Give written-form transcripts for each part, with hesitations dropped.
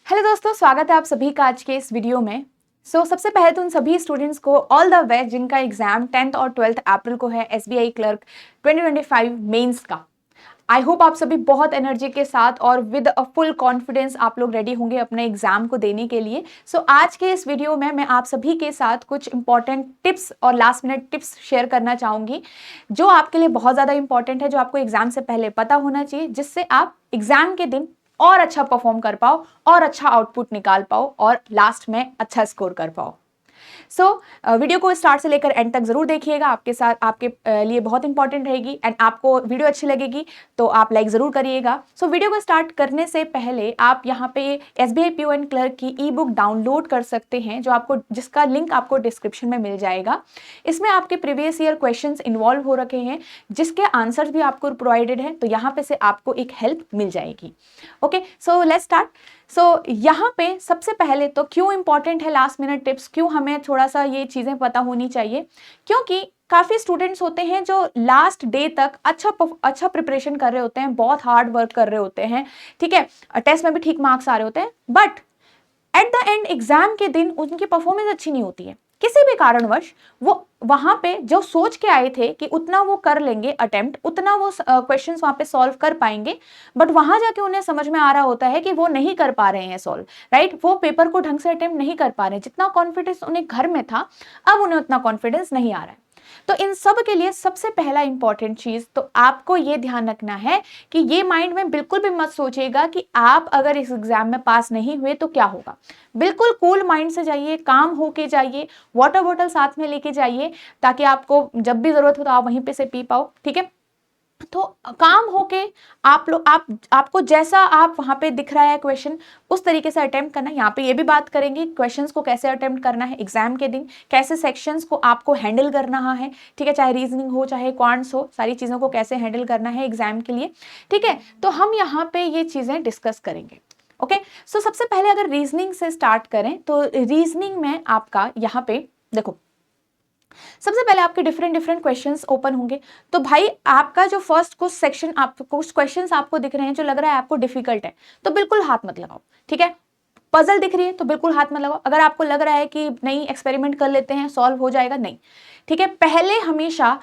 Hello दोस्तों, स्वागत है आप सभी का आज के इस वीडियो में। सबसे पहले तो उन सभी स्टूडेंट्स को ऑल द बेस्ट जिनका एग्जाम 10th और 12th अप्रैल को है एसबीआई क्लर्क 2025 मेंस का। आई होप आप सभी बहुत एनर्जी के साथ और विद अ फुल कॉन्फिडेंस आप लोग रेडी होंगे अपने एग्जाम को देने के लिए। आज के इस वीडियो में मैं आप सभी के साथ कुछ इंपॉर्टेंट टिप्स और लास्ट मिनट टिप्स शेयर करना चाहूंगी जो आपके लिए बहुत ज़्यादा इंपॉर्टेंट है, जो आपको एग्जाम से पहले पता होना चाहिए, जिससे आप एग्जाम के दिन और अच्छा परफॉर्म कर पाओ और अच्छा आउटपुट निकाल पाओ और लास्ट में अच्छा स्कोर कर पाओ। वीडियो को स्टार्ट से लेकर एंड तक जरूर देखिएगा, आपके साथ आपके लिए बहुत इंपॉर्टेंट रहेगी। एंड आपको वीडियो अच्छी लगेगी तो आप लाइक जरूर करिएगा। वीडियो को स्टार्ट करने से पहले आप यहाँ पे एसबीआई पीओएन क्लर्क की ई बुक डाउनलोड कर सकते हैं, जिसका लिंक आपको डिस्क्रिप्शन में मिल जाएगा। इसमें आपके प्रीवियस ईयर क्वेश्चंस इन्वॉल्व हो रखे हैं, जिसके आंसर्स भी आपको प्रोवाइडेड है, तो यहाँ पे से आपको एक हेल्प मिल जाएगी। Okay, so let's start. यहाँ पे सबसे पहले तो क्यों इंपॉर्टेंट है लास्ट मिनट टिप्स, क्यों हमें थोड़ा सा ये चीजें पता होनी चाहिए, क्योंकि काफी स्टूडेंट्स होते हैं जो लास्ट डे तक अच्छा प्रिपरेशन कर रहे होते हैं, बहुत हार्ड वर्क कर रहे होते हैं, ठीक है, टेस्ट में भी ठीक मार्क्स आ रहे होते हैं, but at the and exam के दिन उनकी परफॉर्मेंस अच्छी नहीं होती है। किसी भी कारणवश वो वहां पे जो सोच के आए थे कि उतना वो कर लेंगे अटेम्प्ट, उतना वो क्वेश्चंस वहां पे सॉल्व कर पाएंगे, बट वहां जाके उन्हें समझ में आ रहा होता है कि वो नहीं कर पा रहे हैं सॉल्व, राइट। वो पेपर को ढंग से अटेम्प्ट नहीं कर पा रहे, जितना कॉन्फिडेंस उन्हें घर में था अब उन्हें उतना कॉन्फिडेंस नहीं आ रहा है। तो इन सब के लिए सबसे पहला इंपॉर्टेंट चीज तो आपको ये ध्यान रखना है कि ये माइंड में बिल्कुल भी मत सोचिएगा कि आप अगर इस एग्जाम में पास नहीं हुए तो क्या होगा। बिल्कुल कूल माइंड से जाइए, काम होके जाइए, वाटर बॉटल साथ में लेके जाइए ताकि आपको जब भी जरूरत हो तो आप वहीं पे से पी पाओ, ठीक है। तो काम होके आपको जैसा आप वहां पे दिख रहा है क्वेश्चन उस तरीके से अटेम्प्ट करना है। यहाँ पे ये भी बात करेंगे क्वेश्चंस को कैसे अटेम्प्ट करना है एग्जाम के दिन, कैसे सेक्शंस को आपको हैंडल करना है, ठीक है, चाहे रीजनिंग हो चाहे क्वांट्स हो, सारी चीजों को कैसे हैंडल करना है एग्जाम के लिए, ठीक है। तो हम यहाँ पे ये चीजें डिस्कस करेंगे। ओके, सबसे पहले अगर रीजनिंग से स्टार्ट करें तो रीजनिंग में आपका यहाँ पे देखो, सबसे पहले आपके डिफरेंट क्वेश्चंस ओपन होंगे। तो भाई आपका जो फर्स्ट कुछ सेक्शन, आपको कुछ क्वेश्चंस आपको दिख रहे हैं जो लग रहा है आपको डिफिकल्ट है, तो बिल्कुल हाथ मत लगाओ, ठीक है। पजल दिख रही है तो बिल्कुल हाथ मत लगाओ। अगर आपको लग रहा है कि नहीं एक्सपेरिमेंट कर लेते हैं सॉल्व हो जाएगा, नहीं, ठीक है। पहले हमेशा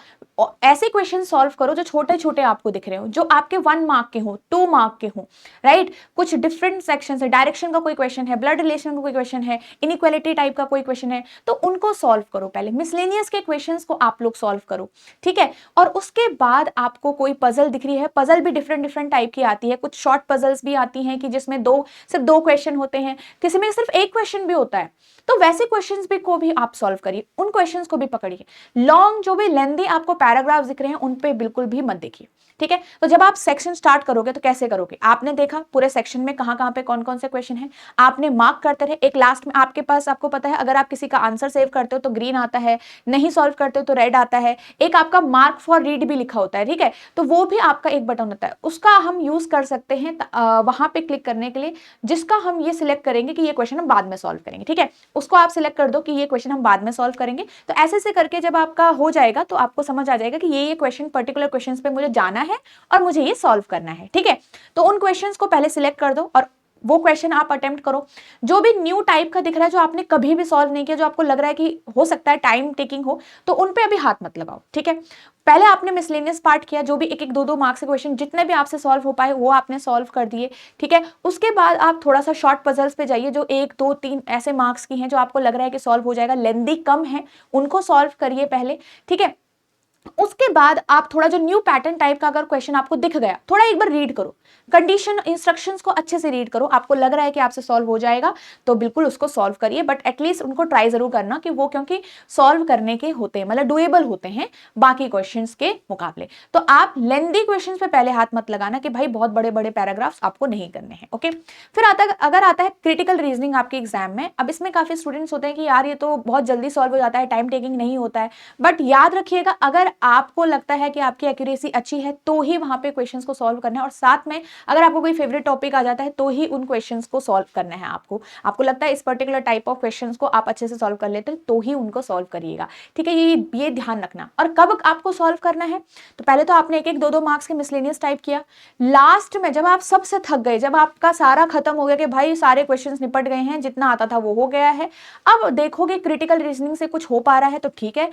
ऐसे क्वेश्चन सॉल्व करो जो छोटे छोटे आपको दिख रहे हो, जो आपके 1 मार्क के हो, 2 मार्क के हो, राइट। कुछ डिफरेंट सेक्शन है, डायरेक्शन का कोई क्वेश्चन है, ब्लड रिलेशन का कोई क्वेश्चन है, इनइक्वालिटी टाइप का कोई क्वेश्चन है, तो उनको सॉल्व करो। पहले मिसलेनियस के क्वेश्चंस को आप लोग सॉल्व करो, ठीक है। और उसके बाद आपको कोई पजल दिख रही है, पजल भी डिफरेंट टाइप की आती है, कुछ शॉर्ट पजल्स भी आती हैं कि जिसमें सिर्फ दो क्वेश्चन होते हैं, किसी में सिर्फ एक क्वेश्चन भी होता है, तो वैसे क्वेश्चंस भी को भी आप सॉल्व करिए, उन क्वेश्चंस को भी पकड़िए। लॉन्ग जो भी लेंदी आपको पैराग्राफ दिख रहे हैं उन पे बिल्कुल भी मत देखिए, ठीक है। तो जब आप सेक्शन स्टार्ट करोगे तो कैसे करोगे, आपने देखा पूरे सेक्शन में कहां पे कौन कौन से क्वेश्चन है, आपने मार्क करते रहे। एक लास्ट में आपके पास, आपको पता है अगर आप किसी का आंसर सेव करते हो तो ग्रीन आता है, नहीं सॉल्व करते हो तो रेड आता है, एक आपका मार्क फॉर रीड भी लिखा होता है, ठीक है। तो वो भी आपका एक बटन होता है, उसका हम यूज कर सकते हैं वहां पे क्लिक करने के लिए, जिसका हम ये सिलेक्ट करेंगे कि ये क्वेश्चन हम बाद में सॉल्व करेंगे, ठीक है। उसको आप सिलेक्ट कर दो कि ये क्वेश्चन हम बाद में सॉल्व करेंगे। तो ऐसे से करके जब आपका हो जाएगा तो आपको समझ आ जाएगा कि ये क्वेश्चन, पर्टिकुलर क्वेश्चंस पे मुझे जाना है और मुझे ये सॉल्व करना है, ठीक है। तो उन क्वेश्चंस को पहले सिलेक्ट कर दो और वो क्वेश्चन आप अटेम्प्ट करो। जो भी न्यू टाइप का दिख रहा है, जो आपने कभी भी सॉल्व नहीं किया, जो आपको लग रहा है कि हो सकता है टाइम टेकिंग हो, तो उन पे अभी हाथ मत लगाओ, ठीक है। पहले आपने मिसलेनियस पार्ट किया, जो भी एक एक दो मार्क्स के क्वेश्चन जितने भी आपसे सॉल्व हो पाए वो आपने सॉल्व कर दिए, ठीक है। उसके बाद आप थोड़ा सा शॉर्ट पजल्स पे जाइए, जो 1 2 3 ऐसे मार्क्स की हैं जो आपको लग रहा है कि सॉल्व हो जाएगा, लेंदी कम है, उनको सॉल्व करिए पहले, ठीक है। उसके बाद आप थोड़ा जो न्यू पैटर्न टाइप का अगर क्वेश्चन आपको दिख गया, थोड़ा एक बार रीड करो, कंडीशन इंस्ट्रक्शंस को अच्छे से रीड करो। आपको लग रहा है कि आपसे सॉल्व हो जाएगा तो बिल्कुल उसको सॉल्व करिए, बट एटलीस्ट उनको ट्राई जरूर करना कि वो, क्योंकि सॉल्व करने के होते हैं, मतलब डुएबल होते हैं बाकी क्वेश्चंस के मुकाबले। तो आप लेंदी क्वेश्चंस पे पहले हाथ मत लगाना कि भाई बहुत बड़े बड़े पैराग्राफ्स आपको नहीं करने हैं, ओके। फिर अगर आता है क्रिटिकल रीजनिंग आपके एग्जाम में। अब इसमें काफी स्टूडेंट्स होते हैं कि यार ये तो बहुत जल्दी सॉल्व हो जाता है, टाइम टेकिंग नहीं होता है, बट याद रखिएगा अगर पे आपको लगता है कि आपकी एक्यूरेसी अच्छी है तो ही वहां पे क्वेश्चंस को सॉल्व करना है, और साथ में अगर आपको कोई फेवरेट टॉपिक आ जाता है तो ही उन क्वेश्चंस को सॉल्व करना है। आपको लगता है इस पर्टिकुलर टाइप ऑफ क्वेश्चंस को आप अच्छे से सॉल्व कर लेते हैं तो ही उनको सॉल्व करिएगा, ठीक है। ये ध्यान रखना। और कब आपको सॉल्व करना है, तो पहले तो आपने 1-1 2-2 मार्क्स के मिसलेनियस टाइप किया, लास्ट में जब आप सबसे थक गए, जब आपका सारा खत्म हो गया कि भाई सारे क्वेश्चंस निपट गए हैं, जितना आता था वो हो गया है, अब देखोगे क्रिटिकल रीजनिंग से कुछ हो पा रहा है तो ठीक है,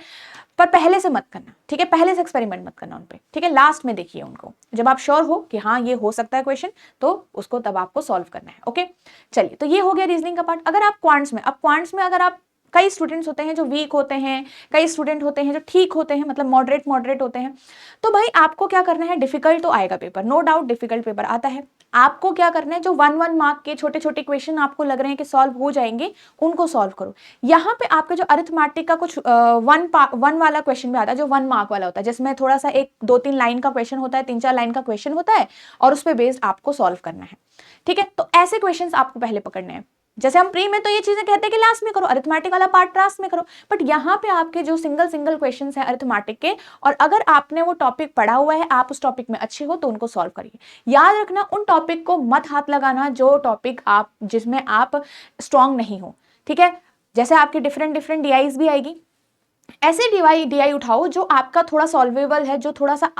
पर पहले से मत करना, ठीक है। पहले से एक्सपेरिमेंट मत करना उन पे, ठीक है। लास्ट में देखिए उनको, जब आप श्योर हो कि हाँ ये हो सकता है क्वेश्चन, तो उसको तब आपको सॉल्व करना है। ओके, चलिए, तो ये हो गया रीजनिंग का पार्ट। अगर आप क्वांट्स में अगर आप, कई स्टूडेंट्स होते हैं जो वीक होते हैं, कई स्टूडेंट होते हैं जो ठीक होते हैं, मतलब मॉडरेट होते हैं, तो भाई आपको क्या करना है, डिफिकल्ट तो आएगा paper, no doubt difficult paper आता है। आपको क्या करना है, जो 1-1 मार्क के छोटे छोटे क्वेश्चन आपको लग रहे हैं कि सॉल्व हो जाएंगे, उनको सॉल्व करो। यहाँ पे आपके जो अरिथमेटिक का कुछ 1 वाला क्वेश्चन भी आता है, जो 1 मार्क वाला होता है, जिसमें थोड़ा सा 1-2-3 लाइन का क्वेश्चन होता है, 3-4 लाइन का क्वेश्चन होता है, और उस पर बेस्ड आपको सॉल्व करना है, ठीक है। तो ऐसे क्वेश्चन आपको पहले पकड़ने हैं। जैसे हम प्री में तो ये चीजें कहते हैं कि लास्ट में करो, अरिथमेटिक वाला पार्ट लास्ट में करो, बट यहाँ पे आपके जो सिंगल क्वेश्चंस हैं अरिथमेटिक के, और अगर आपने वो टॉपिक पढ़ा हुआ है, आप उस टॉपिक में अच्छे हो, तो उनको सॉल्व करिए। याद रखना, उन टॉपिक को मत हाथ लगाना जो टॉपिक आप, जिसमें आप स्ट्रांग नहीं हो, ठीक है। जैसे आपकी डिफरेंट डीआईज भी आएगी, ऐसे डीआई उठाओ जो आपका थोड़ा सॉल्वेबल है, जो थोड़ा सा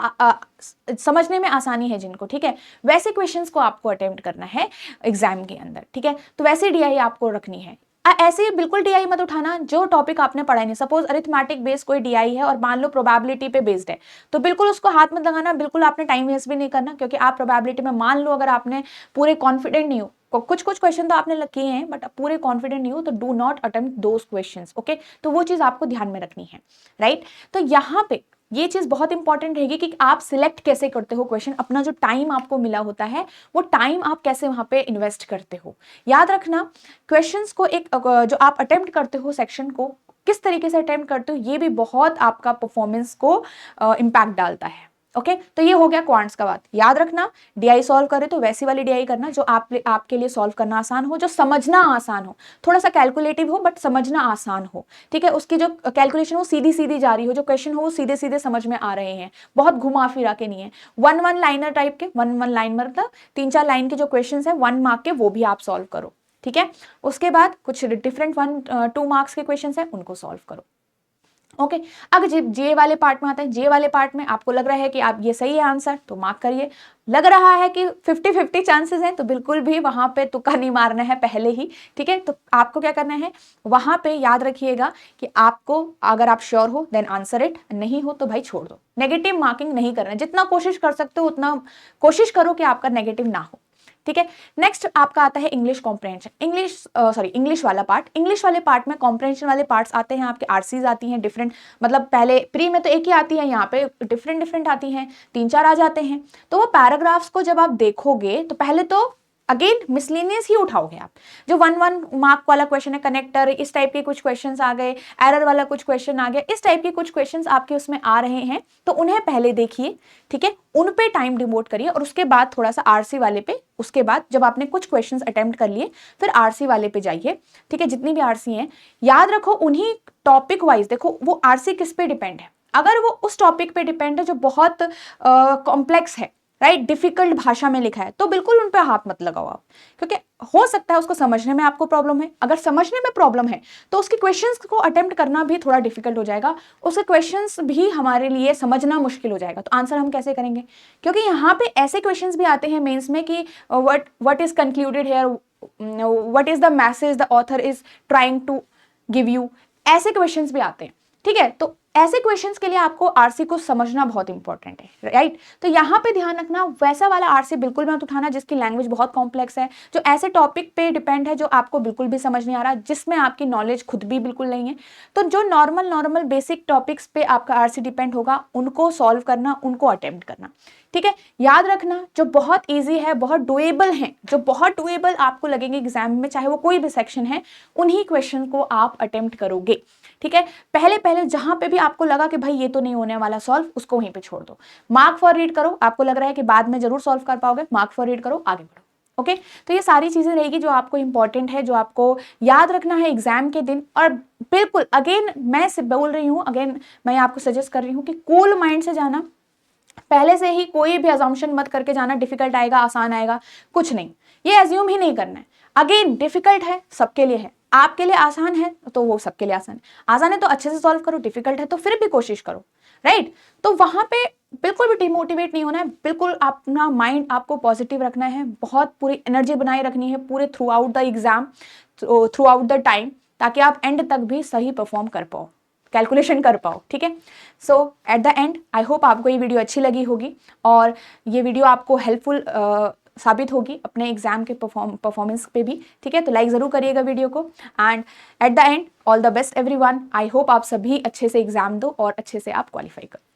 समझने में आसानी है जिनको, ठीक है। वैसे क्वेश्चंस को आपको अटेम्प्ट करना है एग्जाम के अंदर, ठीक है। तो वैसे डीआई आपको रखनी है। ऐसे ही बिल्कुल डीआई मत उठाना जो टॉपिक आपने पढ़ा नहीं। सपोज अरिथमेटिक बेस्ड कोई डीआई है और मान लो प्रोबेबिलिटी पे बेस्ड है, तो बिल्कुल उसको हाथ मत लगाना, बिल्कुल आपने टाइम वेस्ट भी नहीं करना, क्योंकि आप प्रोबेबिलिटी में मान लो अगर आपने पूरे कॉन्फिडेंट नहीं हो, कुछ क्वेश्चन तो आपने किए हैं बट पूरे कॉन्फिडेंट नहीं हो, तो do not attempt those questions, okay. तो वो चीज आपको ध्यान में रखनी है, राइट। तो यहाँ पे ये चीज बहुत इंपॉर्टेंट रहेगी कि आप सिलेक्ट कैसे करते हो क्वेश्चन, अपना जो टाइम आपको मिला होता है वो टाइम आप कैसे वहां पे इन्वेस्ट करते हो। याद रखना, क्वेश्चंस को एक जो आप अटेम्प्ट करते हो सेक्शन को, किस तरीके से अटेम्प्ट करते हो, ये भी बहुत आपका परफॉर्मेंस को इम्पैक्ट डालता है, ओके। तो ये हो गया क्वांट्स का बात। याद रखना, डीआई सॉल्व करे तो वैसी वाली डीआई करना जो आपके लिए सॉल्व करना आसान हो, जो समझना आसान हो, थोड़ा सा कैलकुलेटिव हो बट समझना आसान हो, ठीक है। उसकी जो कैलकुलेशन हो सीधी सीधी जा रही हो, जो क्वेश्चन हो वो सीधे सीधे समझ में आ रहे हैं, बहुत घुमा फिरा के नहीं है। 1-1 लाइनर टाइप के, 1-1 लाइन मतलब 3-4 लाइन के जो क्वेश्चन है 1 मार्क के, वो भी आप सॉल्व करो, ठीक है। उसके बाद कुछ डिफरेंट 1-2 मार्क्स के क्वेश्चन है, उनको सॉल्व करो, ओके। अब जे वाले पार्ट में आता है। जे वाले पार्ट में आपको लग रहा है कि आप ये सही है आंसर, तो मार्क करिए। लग रहा है कि 50-50 चांसेस हैं, तो बिल्कुल भी वहां पे तुक्का नहीं मारना है पहले ही, ठीक है। तो आपको क्या करना है, वहां पे याद रखिएगा कि आपको, अगर आप श्योर हो देन आंसर इट, नहीं हो तो भाई छोड़ दो। नेगेटिव मार्किंग नहीं करना, जितना कोशिश कर सकते हो उतना कोशिश करो कि आपका नेगेटिव ना हो, ठीक है। नेक्स्ट आपका आता है इंग्लिश कॉम्प्रहेंशन, इंग्लिश वाला पार्ट। इंग्लिश वाले पार्ट में कॉम्प्रहेंशन वाले पार्ट्स आते हैं, आपके आरसीज आती हैं डिफरेंट, मतलब पहले प्री में तो एक ही आती है, यहाँ पे डिफरेंट आती हैं, 3-4 आ जाते हैं। तो वो पैराग्राफ्स को जब आप देखोगे तो पहले तो अगेन मिसलेनियस ही उठाओगे आप। जो 1-1 मार्क वाला क्वेश्चन है, कनेक्टर, इस टाइप के कुछ क्वेश्चंस आ गए, एरर वाला कुछ क्वेश्चन आ गया, इस टाइप के कुछ क्वेश्चंस आपके उसमें आ रहे हैं, तो उन्हें पहले देखिए, ठीक है। उन पे टाइम डिवोट करिए, और उसके बाद थोड़ा सा आरसी वाले पे, उसके बाद जब आपने कुछ क्वेश्चंस अटेम्प्ट कर लिए फिर आरसी वाले पे जाइए, ठीक है। जितनी भी आरसी हैं याद रखो, उन्हीं टॉपिक वाइज देखो वो आरसी किस पे डिपेंड है। अगर वो उस टॉपिक पे डिपेंड है जो बहुत कॉम्प्लेक्स है, राइट, डिफिकल्ट भाषा में लिखा है, तो बिल्कुल उन पे हाथ मत लगाओ आप, क्योंकि हो सकता है उसको समझने में आपको प्रॉब्लम है। अगर समझने में प्रॉब्लम है तो उसके क्वेश्चंस को अटेम्प्ट करना भी थोड़ा डिफिकल्ट हो जाएगा, उसके क्वेश्चंस भी हमारे लिए समझना मुश्किल हो जाएगा। तो आंसर हम कैसे करेंगे, क्योंकि यहाँ पे ऐसे क्वेश्चंस भी आते हैं मेंस में कि what is concluded here, what is the message the author is trying to give you, ऐसे क्वेश्चंस भी आते हैं, ठीक है। तो ऐसे क्वेश्चंस के लिए आपको आरसी को समझना बहुत इंपॉर्टेंट है, राइट। तो यहाँ पे ध्यान रखना, वैसा वाला आरसी बिल्कुल मत उठाना जिसकी लैंग्वेज बहुत कॉम्प्लेक्स है, जो ऐसे टॉपिक पे डिपेंड है जो आपको बिल्कुल भी समझ नहीं आ रहा, जिसमें आपकी नॉलेज खुद भी बिल्कुल नहीं है। तो जो नॉर्मल बेसिक टॉपिक्स पे आपका आरसी डिपेंड होगा, उनको सॉल्व करना, उनको अटेम्प्ट करना, ठीक है। याद रखना, जो बहुत ईजी है, बहुत डुएबल है, जो बहुत डुएबल आपको लगेंगे एग्जाम में, चाहे वो कोई भी सेक्शन है, उन्हीं क्वेश्चन को आप अटेम्प्ट करोगे, ठीक है। पहले जहां पे भी आपको लगा कि भाई ये तो नहीं होने वाला सॉल्व, उसको वहीं पे छोड़ दो। मार्क फॉर रीड करो, आपको लग रहा है कि बाद में जरूर सॉल्व कर पाओगे, मार्क फॉर रीड करो, आगे बढ़ो, ओके तो ये सारी चीज़ें रहेगी जो आपको इंपॉर्टेंट है, जो आपको याद रखना है एग्जाम के दिन। और बिल्कुल अगेन मैं से बोल रही हूँ, अगेन मैं आपको सजेस्ट कर रही हूँ कि कूल माइंड से जाना, पहले से ही कोई भी अजम्पशन मत करके जाना डिफिकल्ट आएगा आसान आएगा, कुछ नहीं, ये एज्यूम ही नहीं करना है। अगेन डिफिकल्ट है सबके लिए है, आपके लिए आसान है तो वो सबके लिए आसान है, आसान है तो अच्छे से सॉल्व करो, डिफिकल्ट है तो फिर भी कोशिश करो, राइट। तो वहां पे बिल्कुल भी डिमोटिवेट नहीं होना है, बिल्कुल अपना माइंड आपको पॉजिटिव रखना है, बहुत पूरी एनर्जी बनाए रखनी है पूरे through out the exam, through out the time, ताकि आप एंड तक भी सही परफॉर्म कर पाओ, कैलकुलेशन कर पाओ, ठीक है। So at the end I hope आपको ये वीडियो अच्छी लगी होगी और ये वीडियो आपको हेल्पफुल साबित होगी अपने एग्जाम के परफॉर्मेंस पे भी, ठीक है। तो लाइक ज़रूर करिएगा वीडियो को and eight the and all the best everyone. I hope आप सभी अच्छे से एग्जाम दो और अच्छे से आप क्वालिफाई करो।